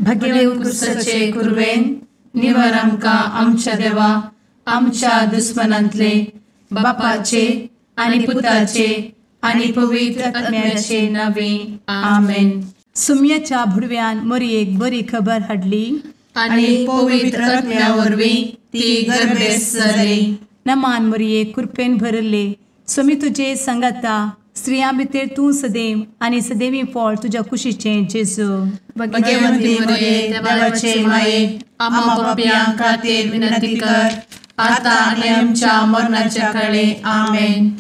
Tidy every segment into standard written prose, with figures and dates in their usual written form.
भगेवन कुर्साचे कुर्वेन निवार आमकां आमच्या देवा आमच्या दुस्मनांतले बापाचे आनी पुताचे आनी पवित्र आत्म्याचे नावे आमेन. सुम्याच्या भुडव्यान मरियेक बरी खबर हाडली आनी पवित्र आत्म्या वरवीं ती गर्भेस जाली. नमान मरियेक कृपेन भरले स्वामी तुजे संगता स्त्रियां भितर तूं सदैव आनी सदैवी फळ तुज्या कुशीचें जेजू. भगवंती मरिये देवाचे माये आम्हा पाप्यां खातीर विनंती कर आता आनी आमच्या मरणाच्या काळी आमेन.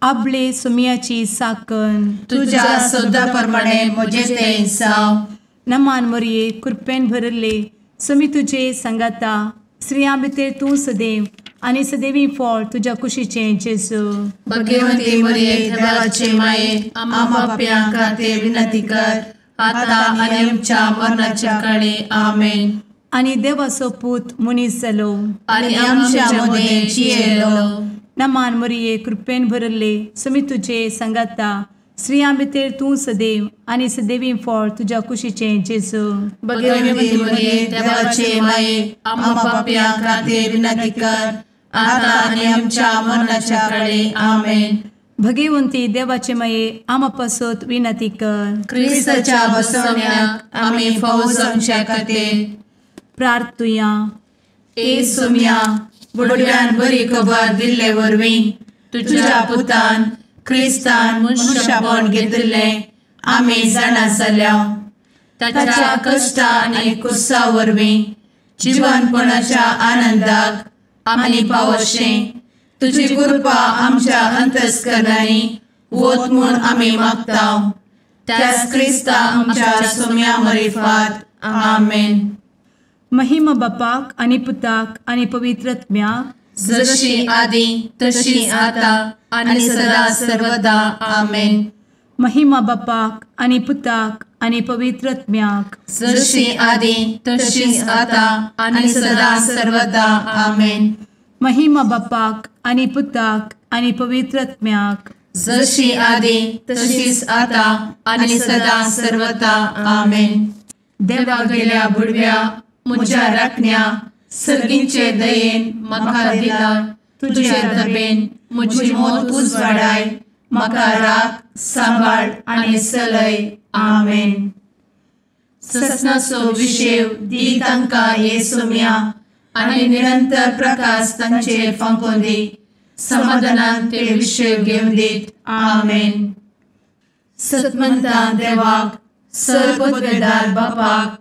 आपले सुम्याची साकन तुझ्या सोदा प्रमाणे म्हजे तें जाव. नमान मरिये कृपेन भरले स्वामी तुजे संगता स्त्रियां भितर तूं सदैव आनी सदैवी फळ तुज्या कुशीचें जेजू. भगवंती मरिये देवाचे माये आम्हा पाप्यां खातीर विनंती कर आता आनी आमच्या मरणाच्या काळी आमेन. आनी देवाचो पूत मनीस जालो आनी आमच्या मदीं जियेलो. नमान मरिये कृपेन भरले स्वामी तुजे संगता स्त्रियां भितर तूं सदैव आनी सदैवी फळ तुज्या कुशीचें जेजू. भगवंती मरिये देवाचे माये आम्हा पाप्यां खातीर विनंती कर आता आनी आमच्या मरणाच्या काळी आमेन. भगवंती देवाचे माये आमा पासत विनंती कर. क्रिस्ताच्या बसवण्याक आमी फावो जावच्या खातीर प्रार्थुया. ए सुम्या बुडव्यान बरी खबर दिल्ले वरवीं तुज्या पुतान क्रिस्तान मनशापण घेतिल्लें आमी जाणा जाल्या. ताच्या कश्टा आनी कुर्सा वरवीं जिवनपणाच्या आनंदाक आमी पावशें तुजी कृपा आमच्या अंतस्करणांनी वत म्हूण आमी मागतांव. त्याच क्रिस्ता आमच्या सुम्या मरिफात आमेन. महिमा बापाक आनी पुताक आनी पवित्र आत्म्याक जशी आदी तशी आता आनी सदा सर्वदा आमेन. महिमा बापाक आनी पुताक आनी पवित्र आत्म्याक जशी आदी तशीच आता आनी सदा सर्वदा आमेन. महिमा बापाक आनी पुताक आनी पवित्र आत्म्याक जशी आदी तशीच आता आनी सदा सर्वदा आमेन. देवा गेल्या बुडव्या म्हज्या राखण्या सर्गींचे दयेन म्हाका दिला तुजे दबेन म्हजी मोत उजवाडाय म्हाका राख सांबाळ आनी चलय आमेन. ससनाचो विशेव दी तांकां हे सुम्या आनी निरंतर प्रकाश तांचेर फांकून दी. समाधानान ते विशेव घेवन दीत आमेन. सतमंता देवाक सर्वपदवेदार बापाक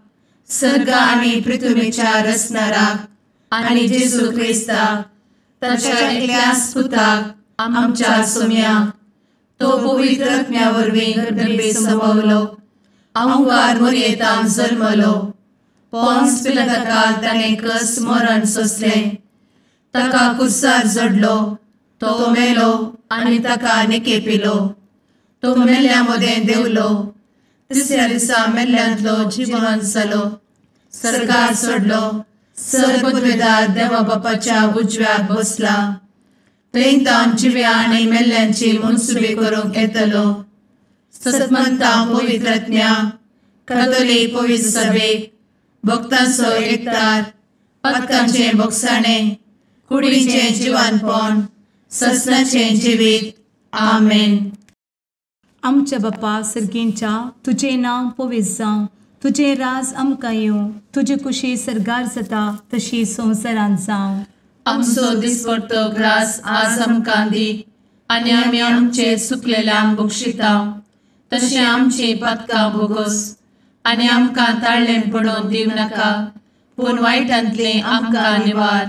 सर्ग आनी पृथ्वीच्या रचणाराक आनी जेजू क्रिस्ताक ताच्या एकल्याच पुताक आमच्या सुम्याक तो पवित्र आत्म्या वरवीं गर्भे संभवलो. अंगार मरियेंतान जल्मलो. पोंस पिलाताकाल ताणें कस मरण सोंसलें. ताका कुर्सार जडलो. तो मेलो आनी ताका निकेपिलो. तो मेल्ल्या मदें देंवलो. तिसऱ्या दिसा मेल्ल्यांतलो जिवंत जालो. सर्गार चडलो. सर्वपदवेदार देवा बापाच्या उजव्याक बसला. थंयतान जिव्या आनी मेल्ल्यांची मनसुबी करूंक येतलो. सतमंता पवित्र आत्म्या कातोलीक पवित्र सभेक भक्तांचो एकठार पातकांचें भोगसाणें कुडीचें जिवनपण ससनाचें जिवीत आमेन. आमच्या बापा सर्गींच्या तुजें नांव पवित्र जावं. तुजें राज आमकां येवं. तुजी कुशी सर्गार जाता तशी संवसारांत जावं. आमचो दिसपडटो ग्रास आज आमकां दी आनी आमी आमचे चुकलेल्यांक बक्षितांव तशें आमची पातकां भोगोस आनी आमकां ताळ्ळें पडोवन दिवं नाका पूण वायटांतलें आमकां निवार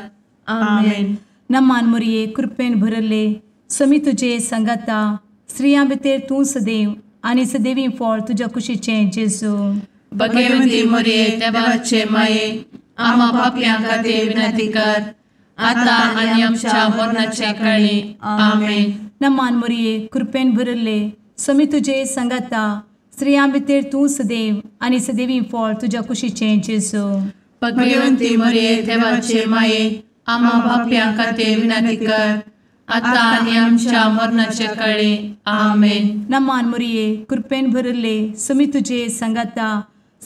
आमेन. नमान मरिये कृपेन भरले स्वामी तुजे संगता स्त्रियां भितर तूं सदैव आनी सदैवी फळ तुज्या कुशीचें जेजू. भगवंती मरिये देवाचे माये आम्हा पाप्यां खातीर विनंती कर आता आनी आमच्या मरणाच्या काळी आमेन. नमान मरिये कृपेन भरले स्वामी तुजे संगता स्त्रियां भितर तूं सदैव आनी सदैवी फळ तुज्या कुशीचें जेजू. भगवंती मरिये देवाचे माये आम्हा पाप्यां खातीर विनंती कर आता आनी आमच्या मरणाच्या काळी आमेन. नमान मरिये कृपेन भरले स्वामी तुजे संगता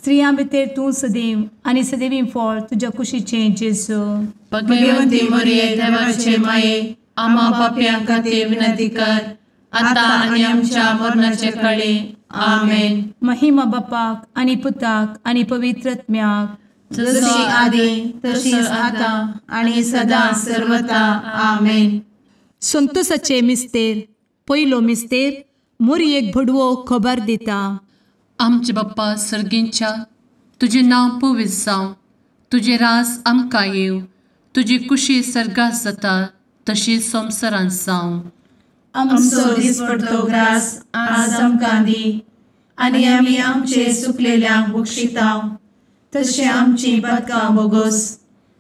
स्त्रियां भितर तूं सदैव आनी सदैवी फळ तुज्या कुशीचें जेजू. भगवंती मरिये देवाचे माये, आम्हा पाप्यां खातीर विनंती कर, आता आनी आमच्या मरणाचे काळी. आमेन. महिमा बापाक आनी पुताक आनी पवित्र आत्म्याक, जशी आदी तशीच आता आणि सदा सर्वदा. आमेन. संतोसाचे मिस्तेर. पयलो मिस्तेर. मोरयेक भडवो खबर दिता. आमचे बाप्पा सर्गींच्या, तुझे नाव पवित्र जावं, तुझे राज आमकां येवं, तुजी कुशी सर्गात जाता तशी संवसारांत जावं. आमचो दिसपडटो ग्रास आज आमकां दी, आनी आमी आमचे सुकलेल्यांक बक्षितांव, तशें आमची पातकां बोगोस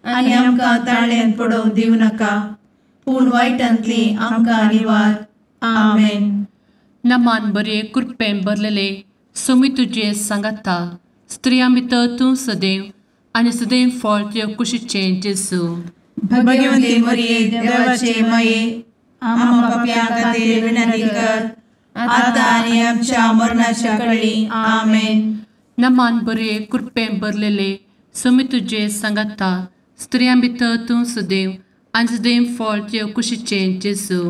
आनी आमकां ताळ्यान पडोवंक दिवं नाका, पूण वायटांतली आमकां निवार. आमेन. नमान बरे कृपेन भरलेले सोमी तुजे सांगाता, स्त्रियां भितर तूं सदैव आनी सदैव फळ तुज्या कुशीचें जेजू. भगवंती मरिये देवाचे माये, आम्हा पाप्यां खातीर विनंती कर, आता आनी आमच्या मरणाच्या काळी. आमेन. नमान बरे कृपेन भरलेले सोमी तुजे सांगाता, स्त्रियां भितर तूं सदैव आनी सदैव फळ तुज्या कुशीचें जेजू.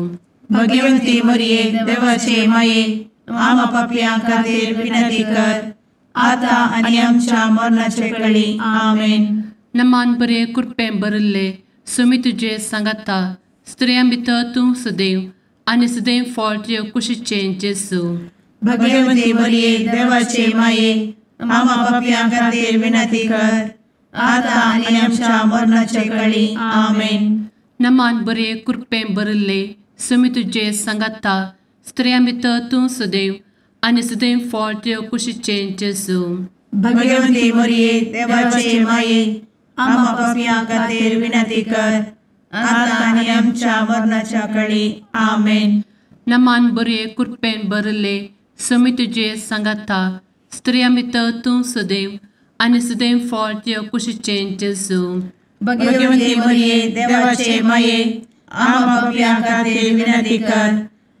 भगवंती मरिये देवाचे माये, आम्हा पाप्यां खातीर विनंती कर, आता आनी आमच्या मरणाचे काळी. आमेन. नमान बरे कृपेन भरले सोमी तुजे सांगाता, स्त्रियां भितर तूं सदैव आनी सदैव फळ तुज्या कुशीचें जेजू. भगवंती मरिये देवाचे माये, आम्हा पाप्यां खातीर विनंती कर, आता आनी आमच्या मरणाचे काळी. आमेन. नमान बरे कृपेन भरले सोमी तुजे सांगाता, स्त्रियां भितर तूं सदैव आनी सदैव फळ तुज्या कुशीचें जेजू. भगवंती मरिये देवाचे माये, आम्हा पाप्यां खातीर विनंती कर, आता आनी आमच्या मरणाच्या काळी. आमेन. नमान बरे कृपेन भरले सोमी तुजे सांगाता, स्त्रियां भितर तूं सदैव आनी सदैव फळ तुज्या कुशीचें जेजू. भगवंती मरिये देवाचे माये, आम्हा पाप्यां खातीर विनंती कर,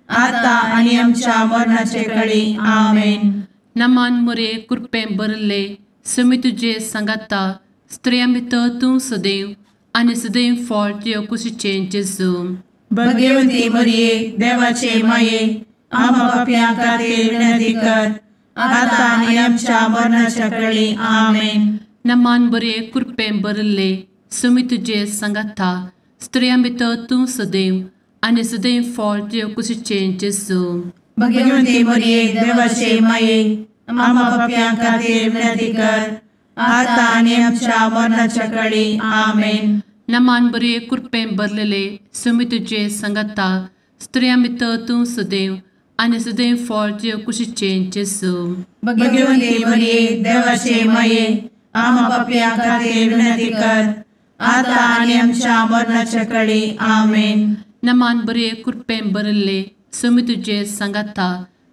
आता आनी आमच्या मरणाचे काळी. आमेन. नमान बरे कृपेन भरले सोमी तुजे सांगाता, स्त्रियां भितर तूं सदैव आनी सदैव फळ तुज्या कुशीचें जेजू. भगवंती मरिये देवाचे माये, आम्हा पाप्यां खातीर विनंती कर, आता आनी आमच्या मरणाच्या काळी. आमेन. नमान बरे कृपेन भरले सोमी तुजे सांगाता, स्त्रियां भितर तूं सदैव आनी सदैव फळ तुज्या कुशीचें जेजू. भगवंती मरिये देवाचे माये, आम्हा पाप्यां खातीर विनंती कर, आता आनी आमच्या मरणाच्या काळी. आमेन. नमान बरे कृपेन भरलेले सोमी तुजे सांगाता, स्त्रियां भितर तूं सदैव आनी सदैव फळ तुज्या कुशीचें जेजू. भगवंती मरिये देवाचे माये, आम्हा पाप्यां खातीर विनंती कर, आता आनी आमच्या मरणाच्या काळी. आमेन. नमान बरे कृपेन भरले सोमी तुजे सांगाता,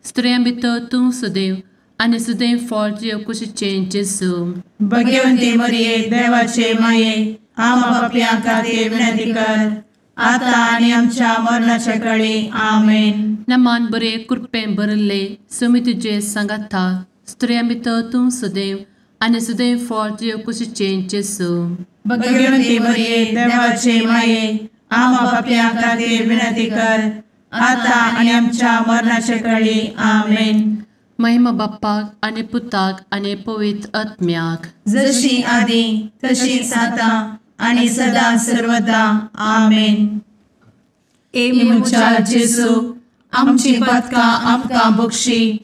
स्त्रियां भितर तूं सदैव आनी सदैव फळ तुज्या कुशीचें जेजू. भगवंती मरिये देवाचे माये, आम्हा पाप्यां खातीर विनंती कर, आता आनी आमच्या मरणाच्या काळी. आमेन. नमान बरे कृपेन भरले सोमी तुजे सांगाता, स्त्रियां भितर तूं सदैव आनी सदैव फळ तुज्या कुशीचें जेजू. भगवंती मरिये देवाचे माये, आम्हा पाप्यां खातीर विनंती कर, आता आनी आमच्या मरणाच्या काळी. आमेन. महिमा बाप्पाक आनी पुताक आनी पवित्र आत्म्याक, जशी आदी तशीच आता आनी सदा सर्वदा. आमेन. मुचा जेजू, आमची पातकां आमकां बक्षी,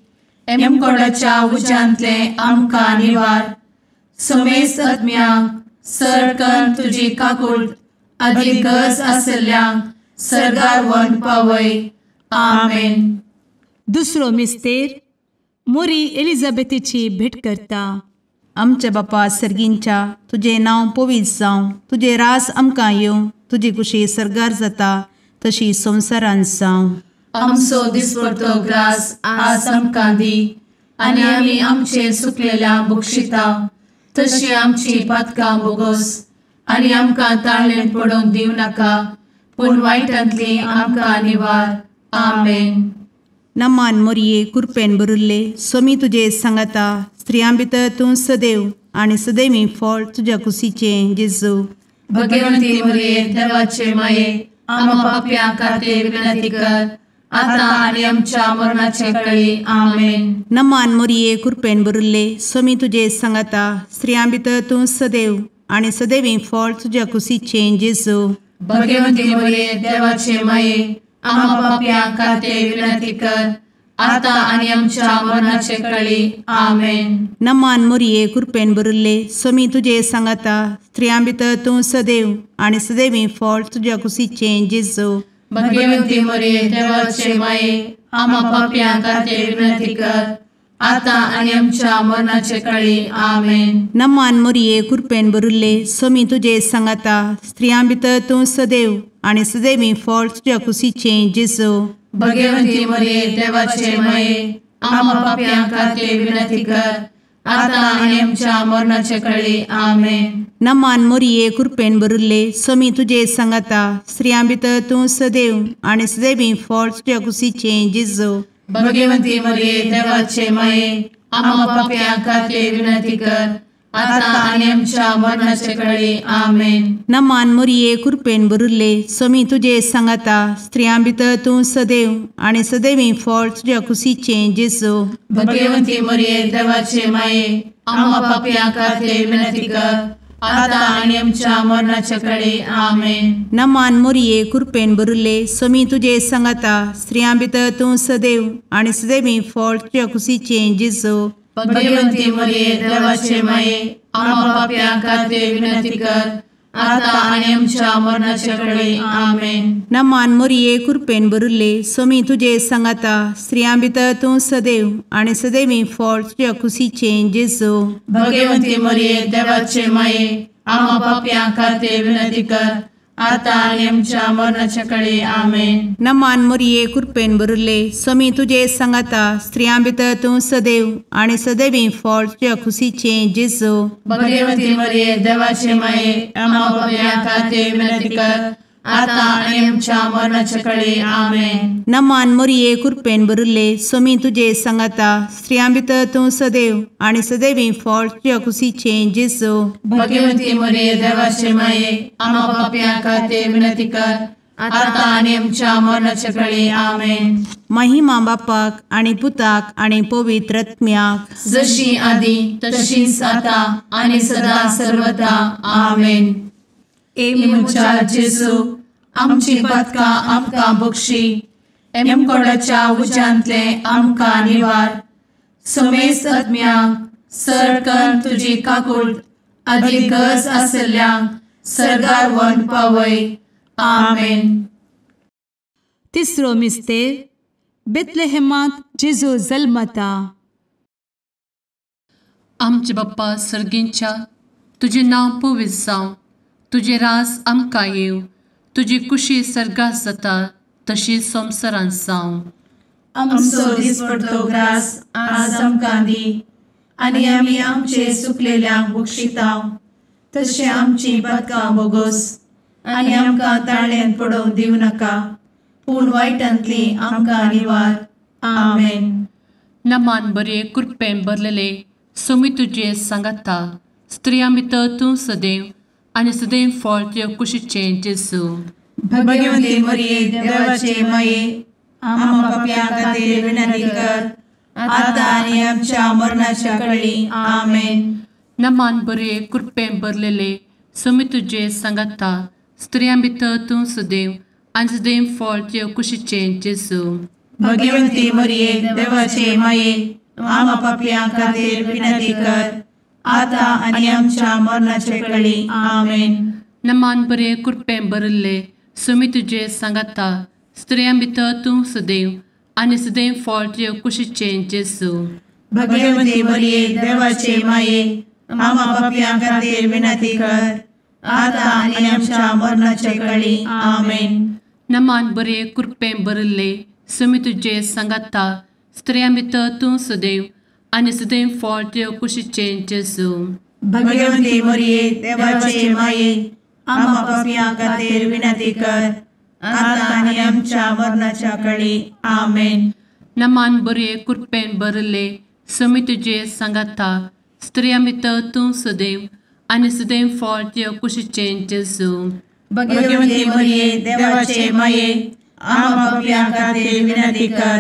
एमकोडाच्या उज्यांतले आमकां निवार. समेस्त आत्म्यांक सरकन तुजी काकूट, आदी गरज आसल्ल्यांक सर्गार व्हरून पावय. आमेन. दुसरो मिस्तेर. मोरी एलिझाबेथीची भेट करता. आमचे बापा सर्गींच्या, तुझे नाव पवित्र जावं, तुझे रास आमकां येवं, तुजी कुशी सर्गार जाता तशी संवसारांत जावं. आमचो दिसपडटो ग्रास आज आमकां दी, आनी आमी आमचे सुकलेल्यांक बक्षितांव, तशी आमची पातकां बोगोस आनी आमकां ताळ्यान पडोवंक दिवं नाका, पूण वायटांतली आमकां निवार. आमेन. नमान मोरये कृपेन भरुल्ले सोमी तुजे सांगाता, स्त्रियां भितर तूं सदैव आणि सदैवी फळ तुझ्या कुशीचें जेजू. भगवंती मरिये देवाचे माये आम्हा पाप्यां खातीर विनंती कर आता आणि आमच्या मरणाचे काळी आमेन. नमान मोरये कृपेन भरिल्ले स्वामी तुजे सांगाता स्त्रियां भितर तूं सदैव आणि सदैवी फळ तुझ्या कुशीचें जेजू. भगवंती मरिये देवाचे माये आम्हा पाप्यां खातीर विनंती कर आता आणि आमच्या मरणाचे काळी आमेन. नमान मोरये कृपेन भरिल्ले स्वामी तुजे सांगाता स्त्रियां भितर तूं सदैव आणि सदैवी फळ तुझ्या कुशीचें जेजू. भगवंती मरिये देवाचे माये आम्हा पाप्यां खातीर विनंती कर आता आणि आमच्या मरणाचे काळी आमेन. नमान मोरये कृपेन भरिल्ले स्वामी तुजे सांगाता स्त्रियां भितर तूं सदैव आणि सदैवी फळ तुझ्या कुशीचें जेजू. भगवंती मरिये देवाचे माये आम्हा पाप्यां खातीर विनंती कर आता आणि आमच्या मरणाचे काळी आमेन. नमान मोरये कृपेन भरिल्ले स्वामी तुजे सांगाता स्त्रियां भितर तूं सदैव आणि सदैवी फळ तुझ्या कुशीचें जेजू. भगवंती मरिये देवाचे माये आम्हा पाप्यां खातीर विनंती कर आता आणि आमच्या मरणाचे काळी आमेन. नमान मोरये कृपेन भरिल्ले स्वामी तुजे सांगाता स्त्रियां भितर तूं सदैव आणि सदैवी फळ तुझ्या कुशीचें जेजू. भगवंती मरिये देवाचे माये आम्हा पाप्यां खातीर विनंती कर आता आणि आमच्या मरणाचे काळी आमेन. नमान मोरये कृपेन भरिल्ले स्वामी तुजे सांगाता स्त्रियां भितर तूं सदैव आणि सदैवी फळ तुझ्या कुशीचें जेजू. भगवंती मरिये देवाचे माये आम्हा पाप्यां खातीर विनंती कर आता आणि आमच्या मरणाचे काळी आमेन. नमान मोरये कृपेन भरिल्ले स्वामी तुजे सांगाता स्त्रियां भितर तूं सदैव आणि सदैवी फळ तुझ्या कुशीचें जेजू. भगवंती मरिये देवाचे माये आम्हा पाप्यां खातीर विनंती कर आता आणि आमच्या मरणाचे काळी आमेन. नमान मोरये कृपेन भरिल्ले स्वामी तुजे सांगाता स्त्रियां भितर तूं सदैव आणि सदैवी फळ तुझ्या कुशीचें जेजू. भगवंती मरिये देवाचे माये आम्हा पाप्यां खातीर विनंती कर आता आणि आमच्या मरणाचे काळी आमेन. नमान मोरये कृपेन भरिल्ले स्वामी तुजे सांगाता स्त्रियां भितर तूं सदैव आणि सदैवी फळ तुझ्या कुशीचें जेजू. भगवंती मरिये देवाचे माये आम्हा पाप्यां खातीर विनंती कर आता आणि आमच्या मरणाचे काळी आमेन. महिमा बापाक आणि पुताक आणि पवित्र आत्म्याक जशी आधी तशीच आता आणि सदा सर्वदा आमेन. एमच्या जेजू आमची पदकां आमकां बक्षी एमकोडाच्या उज्यांतले आमकां निवार. समेस्त आत्म्यांक सरकन तुजी काकूट अधिक गरज आसल्यांक सरगार व्हरून पावय. आमेन. तिसरो मिस्तेर बेतलेहेमांत जेजू जल्मता. आमचे बाप्पा सर्गींच्या तुझे नांव पवित्र जावं, तुझे रास आमकां येव, तुजी कुशी सर्गास जाता तशी संवसारांत जावं. आमचो दिसपडटो ग्रास आज आमकां दी आनी आमी आमचे चुकलेल्यांक बक्षितांव तशें आमची पदकां बोगोस आनी आमकां ताळ्यान पडोवंक दिवं नाका पूण वायटांतली आमकां निवार. आमेन. नमान बरे कृपेन भरलेले सोमी तुजे सांगाता स्त्रियां भितर तूं सदैव आनी सदैव फळ तुज्या कुशीचें जेजू. भगवंती मरिये देवाचे माये आम्हा पाप्यां खातीर विनंती कर आता आनी आमच्या मरणाच्या काळी आमेन. नमान बरे कृपेन भरलेले सोमी तुजे सांगाता स्त्रियां भितर तूं सदैव आनी सदैव फळ तुज्या कुशीचें जेजू. भगवंती मरिये देवाचे माये आम्हा पाप्यां खातीर विनंती कर आता आनी आमच्या मरणाचे काळी आमेन. नमान बरे कृपेन भरले सोमी तुजे सांगाता स्त्रियां भितर तूं सदैव आनी सदैव फळ तुज्या कुशीचें जेजू. भगवंती मरिये देवाचे माये आम्हा पाप्यां खातीर विनंती कर आता आनी आमच्या मरणाचे काळी आमेन. नमान बरे कृपेन भरले सोमी तुजे सांगाता स्त्रियां भितर तूं सदैव आनी सदैव फळ तुज्या कुशीचें जेजू. भगवंती मरिये देवाचे माये आम्हा पाप्यां खातीर विनंती कर आता आनी आमच्या मरणाच्या काळी आमेन. नमान बरे कृपेन भरले सुमी तुझे सांगाता स्त्रियां भितर तूं सदैव आनी सदैव फळ तुझ्या कुशीचें जेजू भगवंती मरिये देवाचे माये आम्हा पापियां खातीर विनंती कर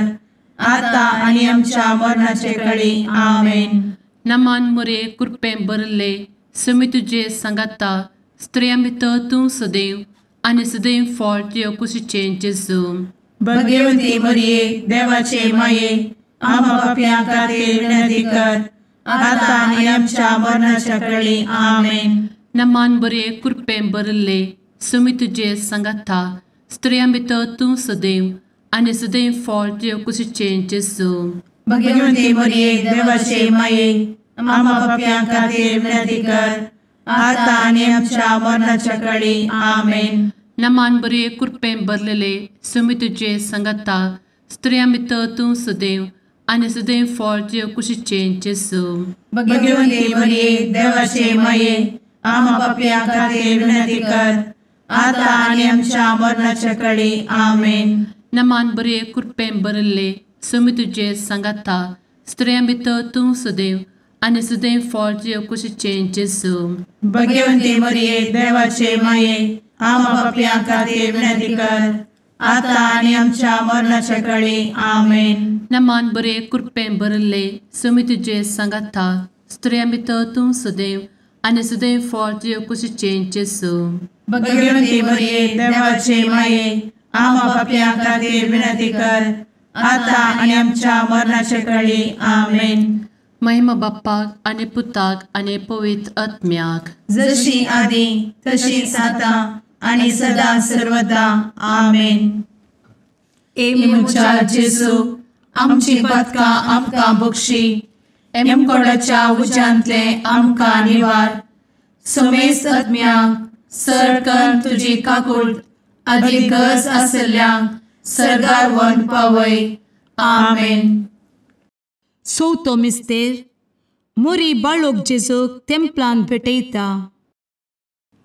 आता आणि आमच्या मरणाचे काळी आमेन. नमान मोरे कृपें भरले सुमी तुझे सांगाता स्त्रियां भितर तूं सदैव आनी सदैव फळ तुझ्या कुशीचें जेजू भगवंती मरिये देवाचे माये आम्हा पापियां खातीर विनंती कर आता आणि आमच्या मरणाच्या काळी आमेन. नमान बरे कृपें भरले सुमी तुझे सांगाता स्त्रियां भितर तूं सदैव आनी सदैव फळ तुझ्या कुशीचें जेजू भगवंती मरिये देवाचे माये आम्हा पापियां खातीर विनंती कर आता आणि आमच्या मरणाच्या काळी आमेन. नमान बरे कृपें भरलेले सुमी तुझे सांगाता स्त्रियां भितर तूं सदैव आनी सदैव फळ तुझ्या कुशीचें जेजू भगवंती मरिये देवाचे माये आम्हा पापियां खातीर विनंती कर आता आणि आमच्या मरणाच्या काळी आमेन. नमान बरे कृपें भरले सुमी तुझे सांगाता स्त्रियां भितर तूं सदैव आनी सदैव फळ तुझ्या कुशीचें जेजू भगवंती मरिये देवाचे माये आम्हा पापियां खातीर विनंती कर आता आणि आमच्या मरणाच्या काळी आमेन. नमान बरे कृपें भरले सुमी तुझे सांगाता स्त्रियां भितर तूं सदैव आनी सदैव फळ तुझ्या कुशीचें जेजू भगवंती मरिये देवाचे माये आम्हा पापियां खातीर विनंती कर आता आणि आमच्या मरणाच्या काळी आमेन. महिमा बाप्पाक आनी पुताक आनी पवित्र आत्म्याक जशी आदी तशीच आता आणि सदा सर्वदा आमेन. मुचा जेजू आमची पदकां आमकां बक्षी एमकोडाच्या उज्यांतले आमकां निवार समेस्त आत्म्यांक सरकन तुजी काकूट अधिक गरज आसल्यांक सरगार वन पावय. आमेन. चवथो मिस्तेर मोरी बाळोक जेजूक तेंपलांत भेटयता.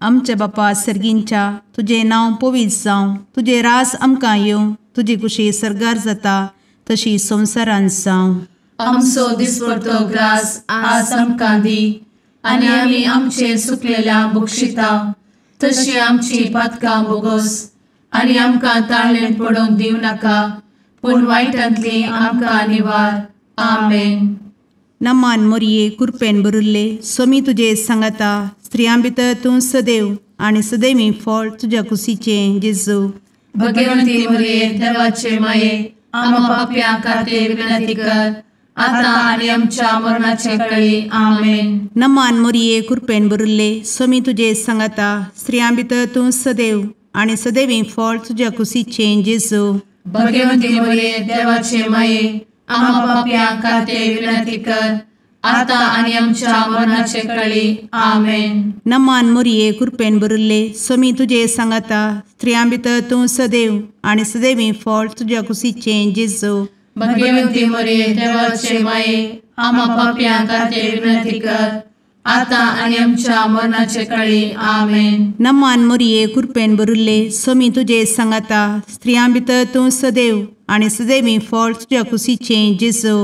आमचे बापा सर्गींच्या तुझे नांव पवित्र जावं, तुझे रास आमकां येवं, तुजी कुशी सरगार जाता तशी संवसारांत जावं. आमचो दिसपडटो ग्रास आज आमकां दी आनी आमी आमचे सुकलेल्यांक बक्षिता तशी आमची पातकां बोगोस आनी आमकां ताळ्ळेंत पडोवंक दिवं नाका पूण वायटांतली आमकां निवार. आमेन. नमान मोरये कृपेन भरिल्ले सोमी तुजे सांगाता स्त्रियां भितर तूं सदैव आनी सदैवी फळ तुज्या कुशीचें जेजू. भगवंती मरिये देवाचे माये आम्हा पाप्यां खातीर विनंती कर आता आनी आमच्या मरणाचे काळी. आमेन. नमान मोरये कृपेन भरिल्ले सोमी तुजे सांगाता स्त्रियां भितर तूं सदैव आनी सदैवी फळ तुज्या कुशीचें जेजू. भगवंती मरिये देवाचे माये आम्हा पाप्यां खातीर विनंती कर आता आनी आमच्या मरणाचे काळी. आमेन. नमान मोरये कृपेन भरिल्ले सोमी तुजे सांगाता स्त्रियां भितर तूं सदैव आनी सदैवी फळ तुज्या कुशीचें जेजू. भगवंती मरिये देवाचे माये आम्हा पाप्यां खातीर विनंती कर आता आनी आमच्या मरणाचे काळी. आमेन. नमान मोरये कृपेन भरिल्ले सोमी तुजे सांगाता स्त्रियां भितर तूं सदैव आनी सदैवी फळ तुज्या कुशीचें जेजू.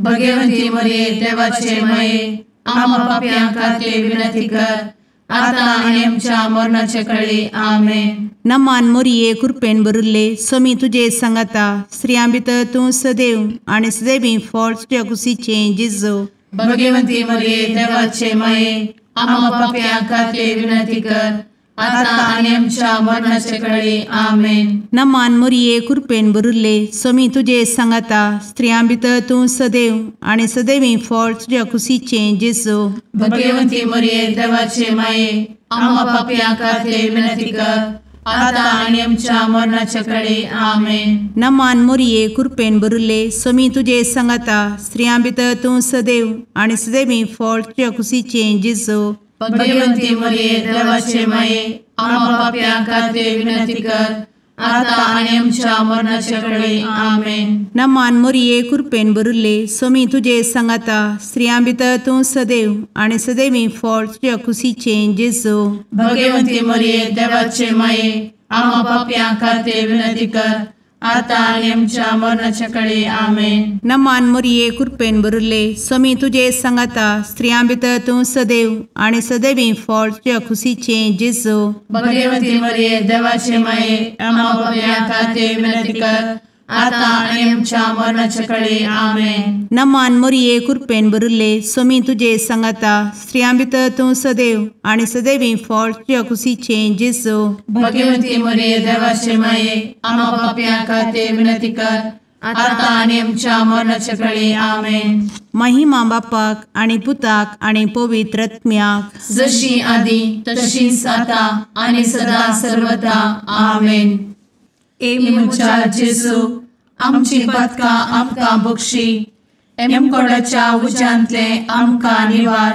भगवंती मरिये देवाचे माये आम्हा पाप्यां खातीर विनंती कर आता आनी आमच्या मरणाचे काळी. आमेन. नमान मोरये कृपेन भरिल्ले सोमी तुजे सांगाता स्त्रियां भितर तूं सदैव आनी सदैवी फळ तुज्या कुशीचें जेजू. भगवंती मरिये देवाचे माये आम्हा पाप्यां खातीर विनंती कर आता आनी आमच्या मरणाचे काळी. आमेन. नमान मोरये कृपेन भरिल्ले सोमी तुजे सांगाता स्त्रियां भितर तूं सदैव आनी सदैवी फळ तुज्या कुशीचें जेजू. भगवंती मरिये देवाचे माये आम्हा पाप्यां खातीर विनंती कर आता आनी आमच्या मरणाचे काळी. आमेन. नमान मोरये कृपेन भरिल्ले सोमी तुजे सांगाता स्त्रियां भितर तूं सदैव आनी सदैवी फळ तुज्या कुशीचें जेजू. भगवंती मरिये देवाचे माये आम्हा पाप्यां खातीर विनंती कर आता आनी आमच्या मरणाचे काळी. आमेन. नमान मोरये कृपेन भरिल्ले सोमी तुजे सांगाता स्त्रियां भितर तूं सदैव आनी सदैवी फळ तुज्या कुशीचें जेजू. भगवंती मरिये देवाचे माये आम्हा पाप्यां खातीर विनंती कर आता आणि आमच्या मरणाच्या काळी आमेन. नमान मोरये कृपेन बरुले स्वामी तुझे सांगाता स्त्रियां भितर तूं सदैव आणि सदैवी फळ तुझ्या खुशीचे जेजू. भगवती मरिये देवाचे माये आम्हा पापियां खातीर विनंती कर, आता आणि आमच्या मरणाच्या काळी आमेन. नमान मोरये कृपेन बरुले स्वामी तुझे सांगाता स्त्रियां भितर तूं सदैव आणि सदैवी फळ तुझ्या खुशीचे जेजू. भगवती मरिये देवाचे माये आम्हा पापियां खातीर विनंती कर, आता आणि आमच्या मरणाच्या काळी आमेन. महिमा बापाक आणि पुताक आणि पवित्र आत्म्याक, जशी आधी तशीच आता आणि सदा सर्वदा आमेन. ए मुचा जेजू आमची पदकां आमकां बक्षी, एमकोडाच्या उज्यांतले आमकां निवार.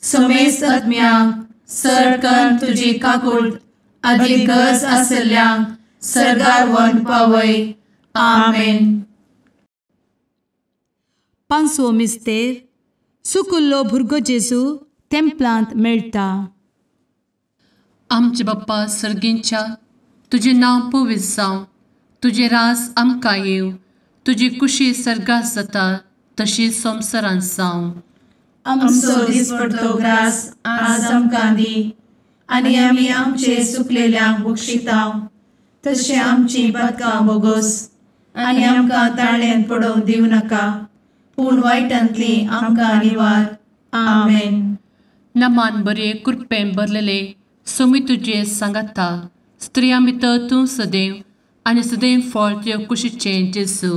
समेस्त आत्म्यांक सरकन तुजी काकूट अधिक गरज आसल्यांक सर्गार व्हरून पावय. आमेन. पांचवो मिस्तेर सुकुल्लो भुरगो जेजू तेंपलांत मेळटा. आमचे बाप्पा सर्गींच्या तुझे नांव पवित्र जावं, तुझे राज आमकां येव, तुजी कुशी सर्गार जाता तशी संवसारांत जावं. आमचो दिसपडटो ग्रास आज आमकां दी, आनी आमी आमचे सुकलेल्यांक बक्षितांव. तशें आमची पदकां बोगोस आनी आमकां ताळ्यान पडोवंक दिवं नाका, पूण वायटांतली आमकां निवार. आमेन. नमान बरे कृपेन भरलेले स्वामी तुझे सांगाता स्त्रियां भितर तूं सदैव आणि सदैव फळ तुझ्या कुशीचे जेजू.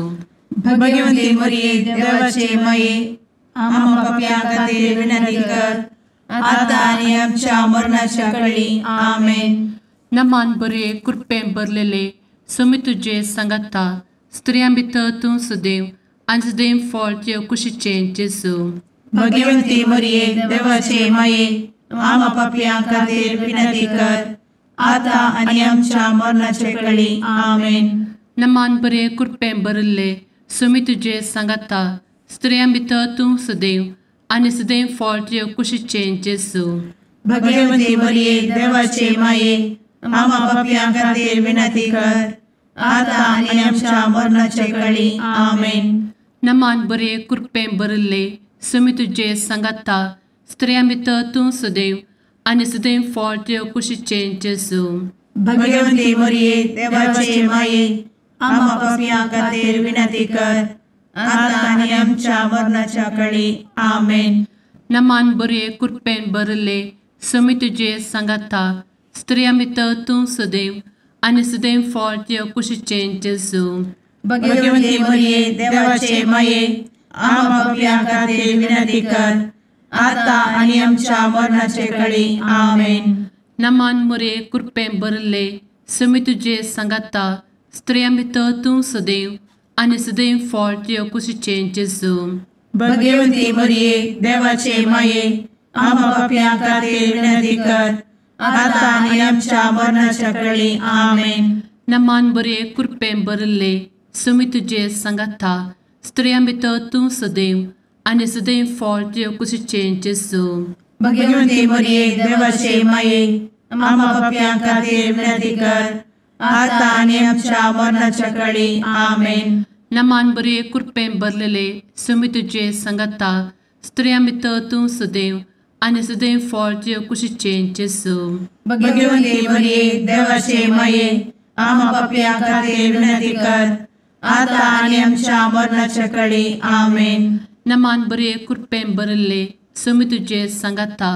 भगवती मरिये देवाचे माये आम्हा पापियां खातीर विनंती कर, आता आनी आमच्या मरणाच्या काळी आमेन. नमान बरे कृपेन भरलेले स्वामी तुझे सांगाता स्त्रियां भितर तूं सदैव आणि सदैव फळ तुझ्या कुशीचे जेजू. भगवती मरिये देवाचे माये आम्हा पापियां खातीर विनंती कर, आता आनी आमच्या मरणाच्या काळी आमेन. नमान बरे कृपेन भरले स्वामी तुझे सांगाता स्त्रियां भितर तूं सदैव आणि सदैव फळ तुझ्या कुशीचे जेजू. भगवती मरिये देवाचे माये आम्हा पापियां खातीर विनंती कर, आता आनी आमच्या मरणाच्या काळी आमेन. नमान बरे कृपेन भरले स्वामी तुझे सांगाता स्त्रियां भितर तूं सदैव आणि सदैव फळ तुझ्या कुशीचे जेजू. भगवती मरिये देवाचे माये आम्हा पापियां खातीर विनंती कर, आता आनी आमच्या मरणाच्या काळी आमेन. नमान बरे कृपेन भरले स्वामी तुझे सांगाता स्त्रियां भितर तूं सदैव आणि सदैव फळ तुझ्या कुशीचे जेजू. भगवती मरिये देवाचे माये आम्हा पापियां खातीर विनंती कर, आता आनी आमच्या मरणाच्या काळी आमेन. नमान बरे कृपेन भरले स्वामी तुझे सांगाता स्त्रियां भितर तूं सदैव आणि सदैव फळ तुझ्या कुशीचे जेजू. भगवती मरिये देवाचे माये आम्हा पापियां खातीर विनंती कर, आता आनी आमच्या मरणाच्या काळी आमेन. नमान बरे कृपेन भरले स्वामी तुझे सांगाता स्त्रियां भितर तूं सदैव आणि सदैव फळ तुझ्या कुशीचे जेजू. भगवती मरिये देवाचे माये आम्हा पापियां खातीर विनंती कर, आता आनी आमच्या मरणाच्या काळी आमेन. नमान बरे कृपेन भरलेले स्वामी तुझे सांगाता स्त्रियां भितर तूं सदैव आणि सदैव फळ तुझ्या कुशीचे जेजू. भगवती मरिये देवाचे माये आम्हा पापियां खातीर विनंती कर, आता आनी आमच्या मरणाच्या काळी आमेन. नमान बरे कृपेन भरले स्वामी तुझे सांगाता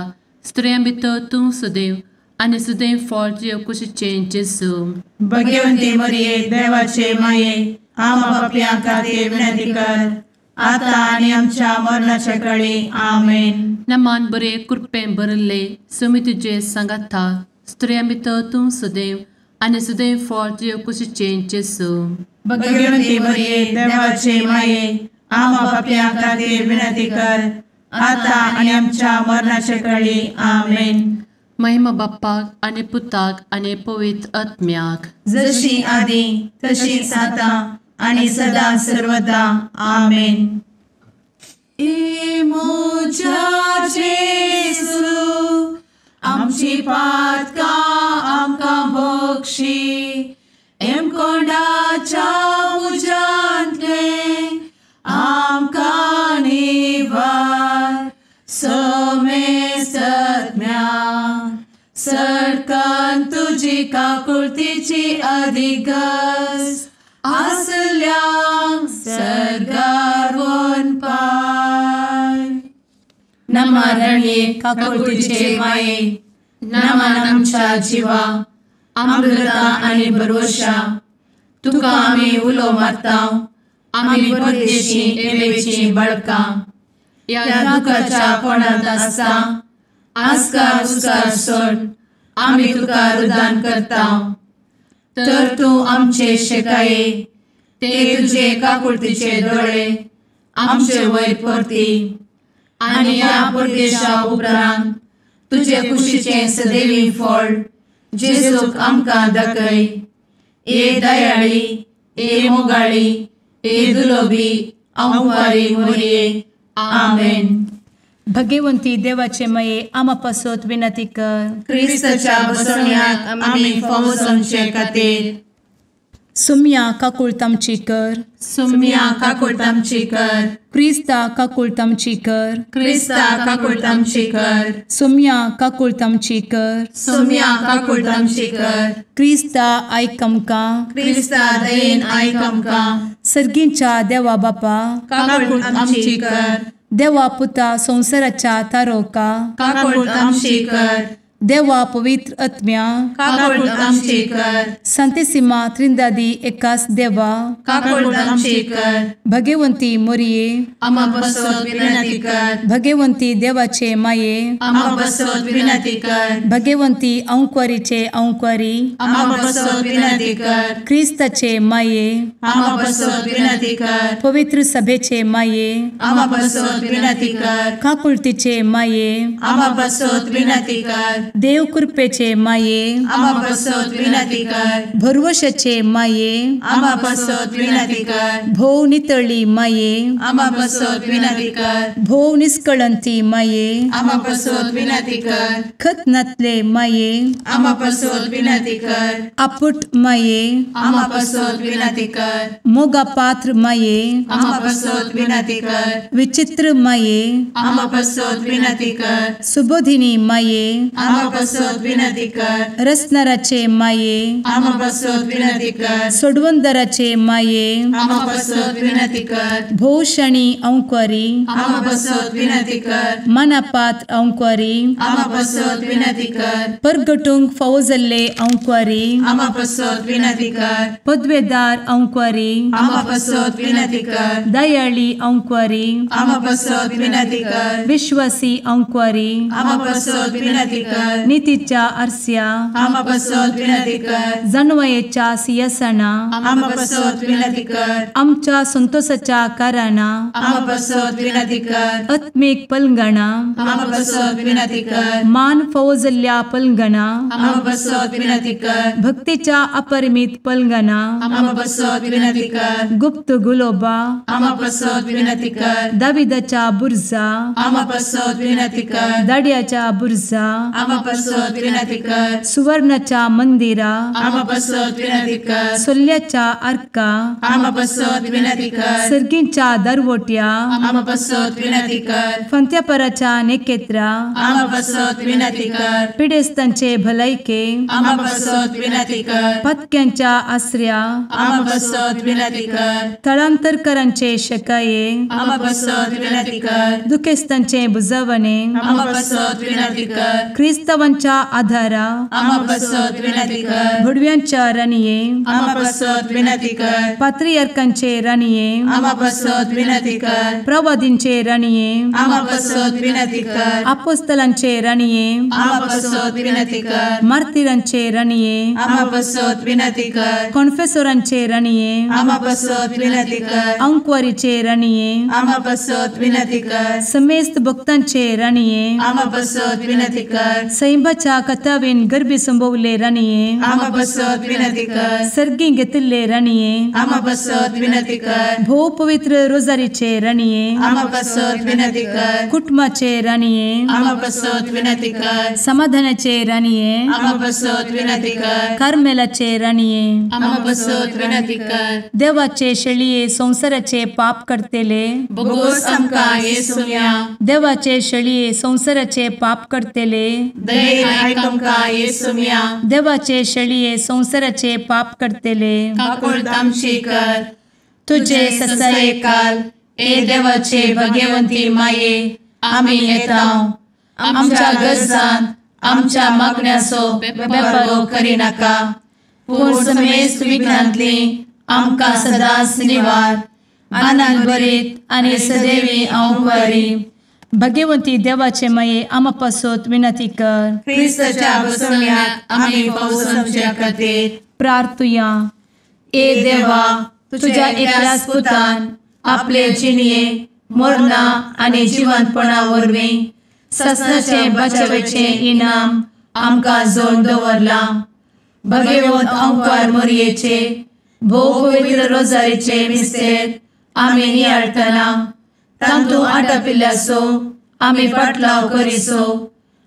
स्त्रियां भितर तूं सदैव आणि सदैव फळ तुझ्या कुशीचे जेजू. भगवती मरिये देवाचे माये आम्हा पापियां खातीर विनंती कर, आता आनी आमच्या मरणाच्या काळी आमेन. नमान बरे कृपेन भरले स्वामी तुझे सांगाता स्त्रियां भितर तूं सदैव आणि सदैव फळ तुझ्या कुशीचे जेजू. भगवती मरिये देवाचे माये आम्हा पापियां खातीर विनंती कर, आता आनी आमच्या मरणाच्या काळी आमेन. महिमा बाप्पाक आणि पुताक आणि पवित्र आत्म्याक, जशी आधी तशीच आता आणि सदा सर्वदा आमेन. ए मोजा जेसू आमची पातकां आमकां बक्षी, एम कोंडाच्या काकुळतीची अधिगस आसल्या सरगार वन पाय नमारणी काकुळतीचे माये नमान आमच्या जीवा अमृता आणि भरोशा तुका आम्ही उलो मारता आम्ही परदेशी एवेची बळका या दुःखाच्या कोणात असता आस्कार उस्कार सोड आम्ही तुका रुदान करता तर तू आमचे शेकाये ते तुझे काकुळतीचे डोळे आमचे वयर परती आणि या परदेशा उपरांत तुझे कुशीचे सदैवी फळ जेजूक आमकां दाखय ए दयाळी ए मोगाळी ए दुलोबी अंवारी मोरये आमेन. भगवंती देवाचे मये आमा पासत विनंती कर. क्रिस्ताच्या बसवण्याक आम्ही फावो समचे खातीर सुम्या काकुळतामची कर. सुम्या काकुळतामची कर. क्रिस्ता काकुळतामची कर. क्रिस्ता काकुळतामची कर. सुम्या काकुळतामची कर. सुम्या काकुळतामची कर. क्रिस्ता आयक आमकां. क्रिस्ता दयेन आयक आमकां. सर्गींच्या देवा बापा काकुळतामची कर. देवा पुता संसाराच्या तारोका काकुळतामची कर. देवा पवित्र आत्म्या काकुळतामची कर. सांतेसिमा त्रिंदादी एकाच देवा काकुळतामची कर. भगवंती मोरये आमा बसवत विनंती कर. भगवंती देवाचे माये आमा बसवत विनंती कर. भगवंती अंक्वारीचे अंक्वारी आमा बसवत विनंती कर. ख्रिस्ताचे माये आमा बसवत विनंती कर. पवित्र सभेचे माये आमा बसवत विनंती कर. काकुळतीचे माये आमा बसवत विनंती कर. देव कृपेचे माये आमा बसवत विनंती कर. भरवशाचे माये आमा बसवत विनंती कर. भोव नितळी माये आमा बसवत विनंती कर. भोव निष्कळंती माये आमा बसवत विनंती कर. खतनातले माये आमा बसवत विनंती कर. आपुट माये आमा बसवत विनंती कर. मोगा पात्र माये आमा बसवत विनंती कर. विचित्र माये आमा बसवत विनंती कर. सुबोधिनी माये आमा बसवत विनंती कर. रसनाराचे माये आमा बसवत विनंती कर. सोडवंदराचे माये आमा बसवत विनंती कर. भोषणी अंक्वारी आमा बसवत विनंती कर. मनापात्र अंक्वारी आमा बसवत विनंती कर. परगटूंक फौजल्ले अंक्वारी आमा बसवत विनंती कर. पदवेदार अंक्वारी आमा बसवत विनंती कर. दयाळी अंक्वारी आमा बसवत विनंती कर. विश्वासी अंक्वारी आमा बसवत विनंती कर. नीतीच्या आरस्या आमा बसवत विनंती कर. जणवयेच्या सिंहासना आमा बसवत विनंती कर. आमच्या संतोषाच्या कारणा आमा बसवत विनंती कर. आत्मिक पलंगणा आमा बसवत विनंती कर. मान फौजल्ल्या पलंगणा आमा बसवत विनंती कर. भक्तीच्या अपरिमित पलंगणा आमा बसवत विनंती कर. गुप्त गुलोबा आमा बसवत विनंती कर. दाविदाच्या बुरजा आमा बसवत विनंती कर. दाड्याच्या बुरजा आमा बसवत विनंती कर. सुवर्णाच्या मंदिरा आमा बसवत विनंती कर. सोल्याच्या अर्का आमा बसवत विनंती कर. सर्गींच्या दरवोट्या आमा बसवत विनंती कर. फंत्यापराच्या नेकेत्रा आमा बसवत विनंती कर. पिडेस्तांचे भलायके आमा बसवत विनंती कर. पथक्यांच्या आसऱ्या आमा बसवत विनंती कर. स्थळांतरकरांचे शकाये आमा बसवत विनंती कर. दुखेस्तांचे बुजावणे आमा बसवत विनंती कर. ख्रिस्तवांच्या आधारा आमा बसवत विनंती कर. भडव्यांच्या राणीये आमा बसवत विनंती कर. पात्रियार्कांचे राणीये आमा बसवत विनंती कर. प्रवादींचे राणीये आमा बसवत विनंती कर. अपोस्तलांचे राणीये आमा बसवत विनंती कर. मार्तिरांचे राणीये आमा बसवत विनंती कर. कॉन्फेसोरांचे राणीये आमा बसवत विनंती कर. अंक्वारीचे राणीये आमा बसवत विनंती कर. समेस्त भक्तांचे राणीये आमा बसवत विनंती कर. सैंबाच्या कथावेन गर्भी संभवले राणीये आमा बसवत विनंती कर. सर्गी घेतले राणीये आमा बसवत विनंती कर. भो पवित्र रोजारीचे राणीये आमा बसवत विनंती कर. कुटुंबाचे राणीये आमा बसवत विनंती कर. समाधानाचे राणीये आमा बसवत विनंती कर. कार्मेलाचे राणीये आमा बसवत विनंती कर. देवाचे शेळिये संसाराचे पाप करतेले बघोस आमकां येसुया. देवाचे शेळिये संसाराचे पाप करतेले दये आयक आमकां येसू मिया देवाचे शेळये संवसाराचे पाप करतेले काकूळ आमची कर तुझे ससाये काल ए देवाचे भगवंती माये आमी येता आमच्या गरजांत आमच्या मागण्याचो बेपारो करी नाका पूण समेस्त विघ्नांतली आमकां सदांच निवार आनंद बरीत आनी सदैवी आंवकारी भगवंती देवाचे माये आमा पासत विनंती कर क्रिस्ताच्या बसवण्यात आमी पावसाच्या खातीर प्रार्थुया ए देवा तुझ्या एकल्याच पुतान आपले जिणये मरणा आनी जिवंतपणा वरवीं ससनाचे बचावेचे इनाम आमकां जोड दवरला भगवंत आंवकार मोरयेचे भोव पवित्र रोजारीचे मिस्तेर आमी नियाळटना तांतू आटापिल्ल्याचो आमी पाटलाव करिसो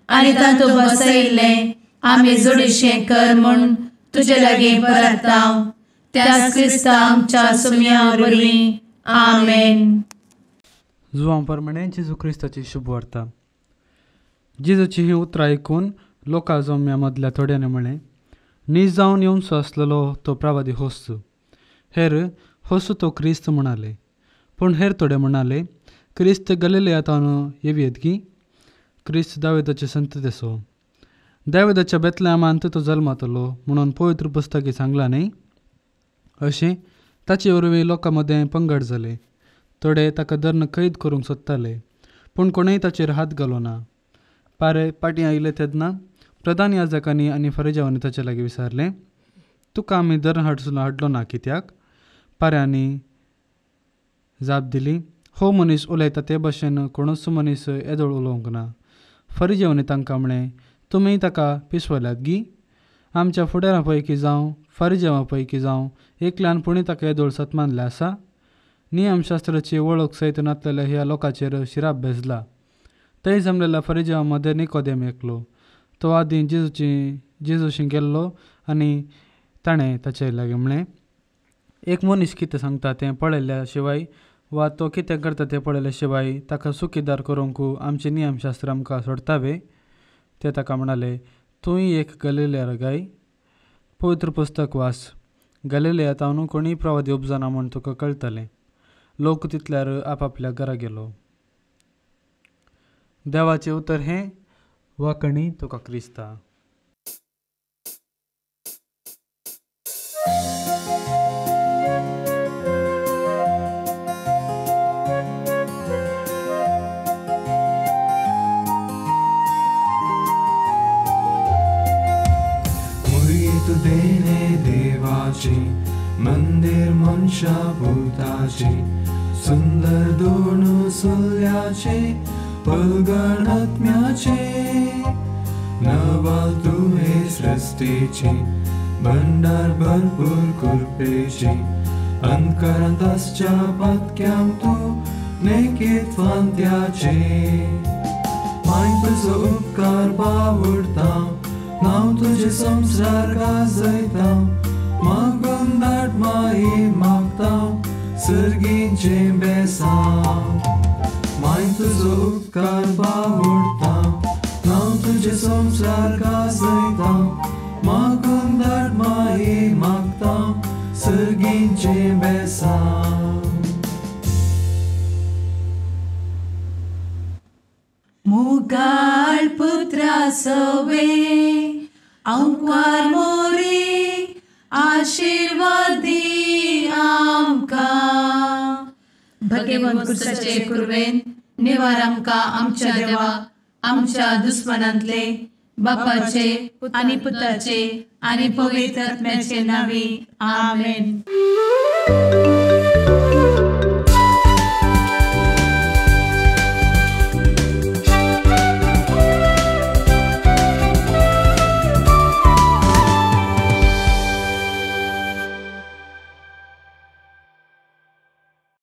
आनी तांतू बसयिल्ले आमी जोडीशें कर म्हूण तुजे लागीं परतांव त्याच क्रिस्ता आमच्या सुम्या वरवीं आमेन. जुवां प्रमाणे जेजू क्रिस्ताची शुभ वार्ता. जेजूची ही उतरां आयकून लोकां जम्या मदल्या थोड्याने म्हळें, नीज जावन येवचो आसलेलो तो प्रवादी होसू. हेर होसू तो क्रिस्त म्हणाले. पूण हेर थोडे म्हणाले, क्रिस्त गलिलयांतावन येवयेत की क्रिस्त दाविदाचे संततेचो. दाविदाच्या बेतलेहमांत तो जल्मातलो म्हणून पवित्र पुस्तकी सांगला न्ही. अशें ताचे वरवीं लोकां मदें पंगड जाले. थोडे ताका धरून कैद करूंक सोदताले, पूण कोणूय ताचेर हात घालो ना. पाटी आयले तेन्ना प्रधान याजकांनी आनी फरिजावांनी ताचे लागीं विचारलें, तुका आमी धरून हाडलो ना कित्याक? पाऱ्यांनी जाप दिली, हो मनीस उलयता ते भाशेन कोणूच मनीस येदोळ उलोवंक ना. फरिजावांनी तांकां म्हळें, तुमी ताका पिसवल्यात गी? आमच्या फुडारां पैकी जावं फरिजावां पैकी जावं एकल्यान पुणी ताका येदोळ सत मानलें आसा? नियमशास्त्राची वळख सयत नासलेल्या ह्या लोकांचेर शिराप भेजला. थंय जमलेल्या फरिजावां मदें निकोदेम एकलो. तो आदीं जेजूशी गेल्लो आनी ताणें ताचे लागीं म्हळें, एक मनीस कितें सांगता तें पळयल्या शिवाय वा तो कितें करता तें पळयल्या शिवाय ताका सुखीदार करूंक आमचें नियमशास्त्र आमकां सोडतावे? ते ताका म्हणाले, तूंय एक गलिलय गाय. पवित्र पुस्तक वाच. गलिलयांतावन कोणीय प्रवादी उपजना म्हूण तुका कळटलें. लोक तितल्यार आपापल्या घरा गेलो. देवाचें उतर हें वाकणी तुका क्रिस्ता. देणे देवाची मंदिर मनशा भूताची सुंदर दोन सुल्याचे पलगण आत्म्याचे नवाल तुहे सृष्टीची भंडार भरपूर कृपेची अंतरांताच्या पत्क्याम तू नेकीत फांत्याचे माय तुजो उपकार बावडता नाव तुझे संसार गाजयता मागून दाट माये मागता सर्गीचे बेसांव माय तुजो उपकार बावडता नाव तुझे संसार गाजयता मागून दाट माये मागता सर्गीचे बेसांव. मुगाळ पुत्रा सवे अंकवार मोरी आशीर्वाद दी आमकां. भगवंत क्रिस्ताचे कुरवेन निवार आमकां आमच्या देवा आमच्या दुस्मनांतले बापाचे आनी पुताचे आनी पवित्र आत्म्याचे नावी आमेन.